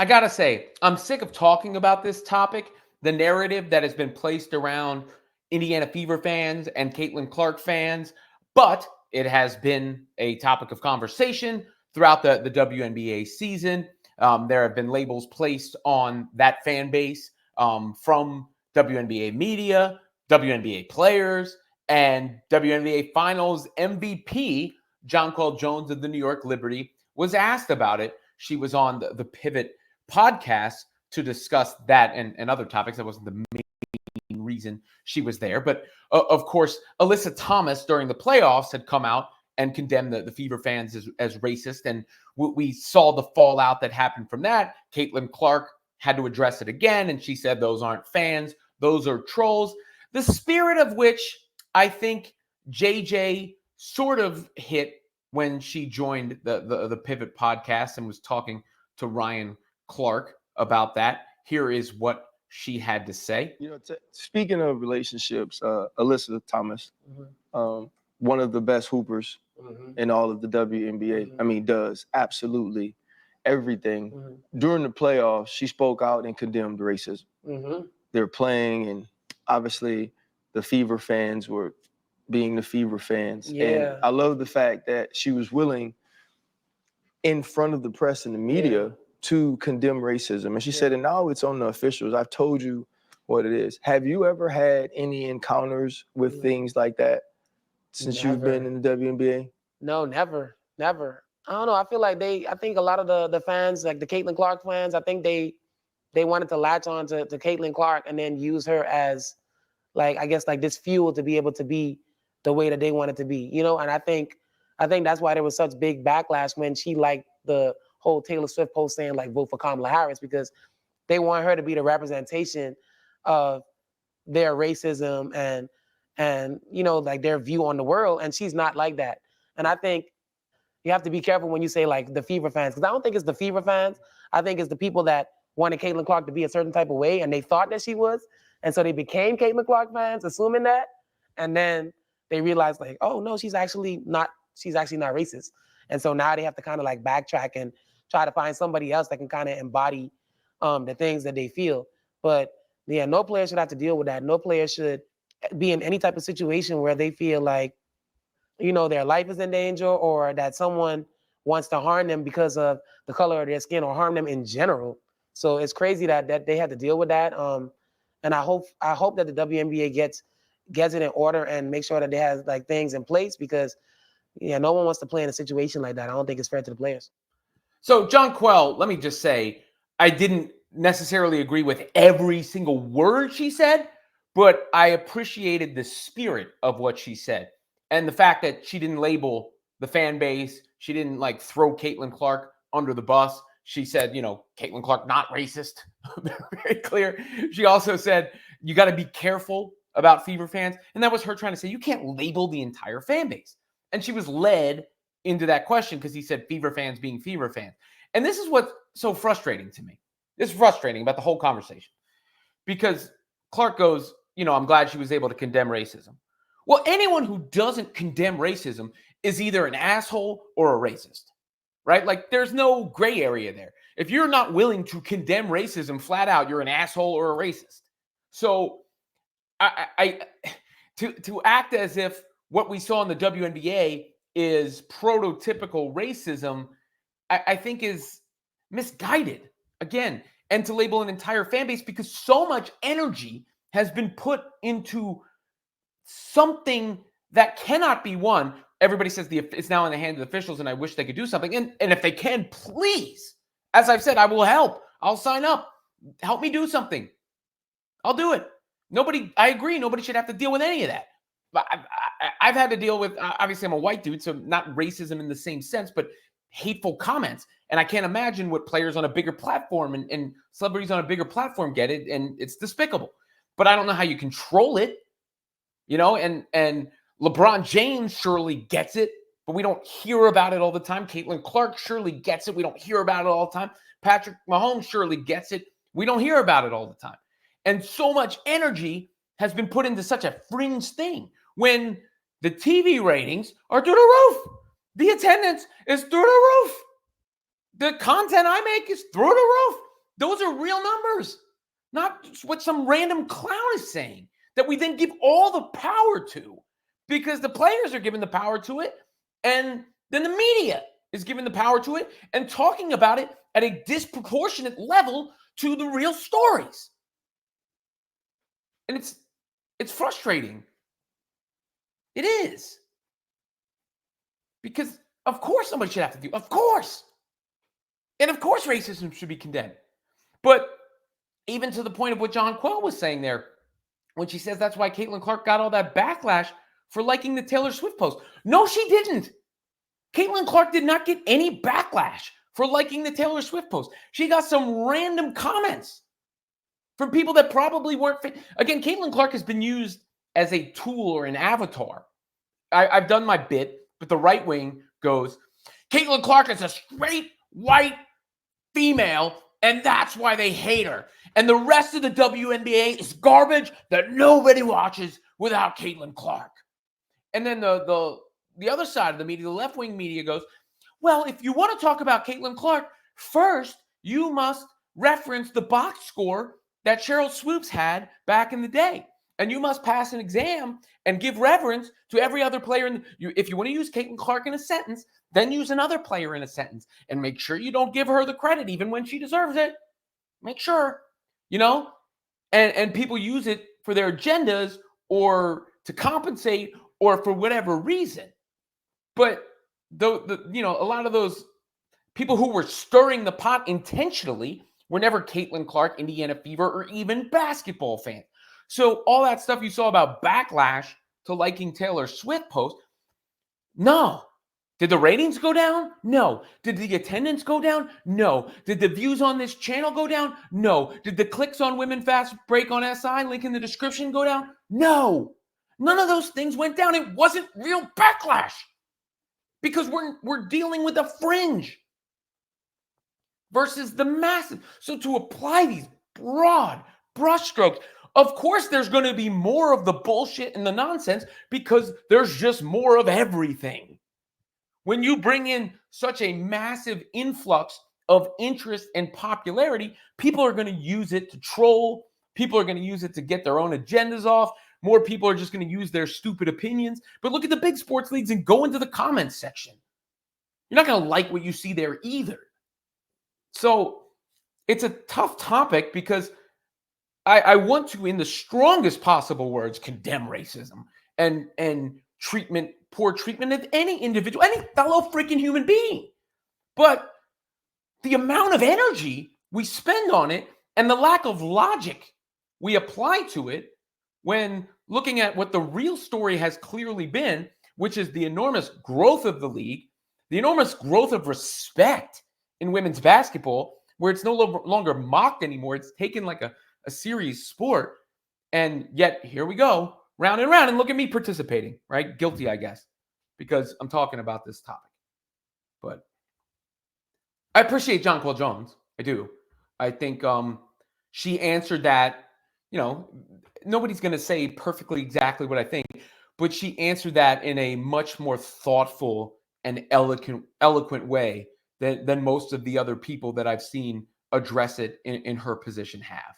I gotta say, I'm sick of talking about this topic, the narrative that has been placed around Indiana Fever fans and Caitlin Clark fans, but it has been a topic of conversation throughout the WNBA season. There have been labels placed on that fan base from WNBA media, WNBA players, and WNBA Finals MVP Jonquel Jones of the New York Liberty was asked about it. She was on the Pivot podcast to discuss that and other topics. That wasn't the main reason she was there. But of course, Alyssa Thomas during the playoffs had come out and condemned the Fever fans as racist. And we saw the fallout that happened from that. Caitlin Clark had to address it again. And she said, those aren't fans. Those are trolls. The spirit of which I think JJ sort of hit when she joined the Pivot podcast and was talking to Ryan Clark about that. Here is what she had to say. Speaking of relationships, Alyssa Thomas, one of the best hoopers in all of the WNBA. I mean, does absolutely everything. During the playoffs, she spoke out and condemned racism. They're playing, and obviously the Fever fans were being the Fever fans. Yeah. And I love the fact that she was willing in front of the press and the media to condemn racism. And she said, and now it's on the officials. I've told you what it is. Have you ever had any encounters with things like that since you've been in the WNBA? No, never. I don't know. I feel like I think a lot of the fans, like the Caitlin Clark fans, I think they wanted to latch on to Caitlin Clark and then use her as, like, I guess, like this fuel to be able to be the way that they wanted to be, you know? And I think that's why there was such big backlash when she liked the whole Taylor Swift post saying, like, vote for Kamala Harris, because they want her to be the representation of their racism and you know, like their view on the world. And she's not like that. And I think you have to be careful when you say, like, the Fever fans, because I don't think it's the Fever fans. I think it's the people that wanted Caitlin Clark to be a certain type of way, and they thought that she was. And so they became Caitlin Clark fans, assuming that. And then they realized, like, oh, no, she's actually not racist. And so now they have to kind of like backtrack and try to find somebody else that can kind of embody the things that they feel. But yeah, no player should have to deal with that. No player should be in any type of situation where they feel like, you know, their life is in danger or that someone wants to harm them because of the color of their skin or harm them in general. So it's crazy that they had to deal with that. And I hope that the WNBA gets it in order and make sure that they have like things in place, because no one wants to play in a situation like that. I don't think it's fair to the players. So Jonquel, let me just say, I didn't necessarily agree with every single word she said, but I appreciated the spirit of what she said. And the fact that she didn't label the fan base, she didn't like throw Caitlin Clark under the bus. She said, you know, Caitlin Clark, not racist. Very clear. She also said, you got to be careful about Fever fans. And that was her trying to say, you can't label the entire fan base. And she was led into that question because he said Fever fans being Fever fans. And this is what's so frustrating to me. It's frustrating about the whole conversation. Because Clark goes, you know, I'm glad she was able to condemn racism. Well, anyone who doesn't condemn racism is either an asshole or a racist, right? Like, there's no gray area there. If you're not willing to condemn racism flat out, you're an asshole or a racist. So to act as if what we saw in the WNBA is prototypical racism, I think is misguided, again, and to label an entire fan base, because so much energy has been put into something that cannot be won. Everybody says it's now in the hands of the officials, and I wish they could do something. And if they can, please, as I've said, I will help. I'll sign up. Help me do something. I'll do it. I agree, nobody should have to deal with any of that. But I've had to deal with, obviously I'm a white dude, so not racism in the same sense, but hateful comments. And I can't imagine what players on a bigger platform and celebrities on a bigger platform get it, and it's despicable. But I don't know how you control it, you know, and LeBron James surely gets it, but we don't hear about it all the time. Caitlin Clark surely gets it. We don't hear about it all the time. Patrick Mahomes surely gets it. We don't hear about it all the time. And so much energy has been put into such a fringe thing when the TV ratings are through the roof. The attendance is through the roof. The content I make is through the roof. Those are real numbers, not what some random clown is saying that we then give all the power to, because the players are given the power to it, and then the media is given the power to it and talking about it at a disproportionate level to the real stories. And it's frustrating. It is. Because of course somebody should have to do, of course. And of course racism should be condemned. But even to the point of what Jonquel was saying there, when she says that's why Caitlin Clark got all that backlash for liking the Taylor Swift post. No, she didn't. Caitlin Clark did not get any backlash for liking the Taylor Swift post. She got some random comments from people that probably weren't fit. Again, Caitlin Clark has been used as a tool or an avatar. I've done my bit, but the right wing goes, Caitlin Clark is a straight white female, and that's why they hate her. And the rest of the WNBA is garbage that nobody watches without Caitlin Clark. And then the other side of the media, the left-wing media goes, well, if you want to talk about Caitlin Clark, first you must reference the box score that Cheryl Swoops had back in the day. And you must pass an exam and give reverence to every other player. If you want to use Caitlin Clark in a sentence, then use another player in a sentence. And make sure you don't give her the credit even when she deserves it. Make sure, and people use it for their agendas or to compensate or for whatever reason. But a lot of those people who were stirring the pot intentionally were never Caitlin Clark, Indiana Fever, or even basketball fans. So all that stuff you saw about backlash to liking Taylor Swift post, no. Did the ratings go down? No. Did the attendance go down? No. Did the views on this channel go down? No. Did the clicks on Women Fastbreak on SI, link in the description, go down? No. None of those things went down. It wasn't real backlash because we're dealing with a fringe versus the massive. So to apply these broad brushstrokes, of course there's going to be more of the bullshit and the nonsense because there's just more of everything. When you bring in such a massive influx of interest and popularity, people are going to use it to troll. People are going to use it to get their own agendas off. More people are just going to use their stupid opinions. But look at the big sports leagues and go into the comments section. You're not going to like what you see there either. So it's a tough topic because I want to, in the strongest possible words, condemn racism and poor treatment of any individual, any fellow freaking human being. But the amount of energy we spend on it and the lack of logic we apply to it when looking at what the real story has clearly been, which is the enormous growth of the league, the enormous growth of respect in women's basketball, where it's no longer mocked anymore. It's taken like a serious sport. And yet here we go, round and round. And look at me participating, right? Guilty, I guess, because I'm talking about this topic. But I appreciate Jonquel Jones. I do. I think she answered that. Nobody's going to say perfectly exactly what I think, but she answered that in a much more thoughtful and eloquent way than most of the other people that I've seen address it in her position have.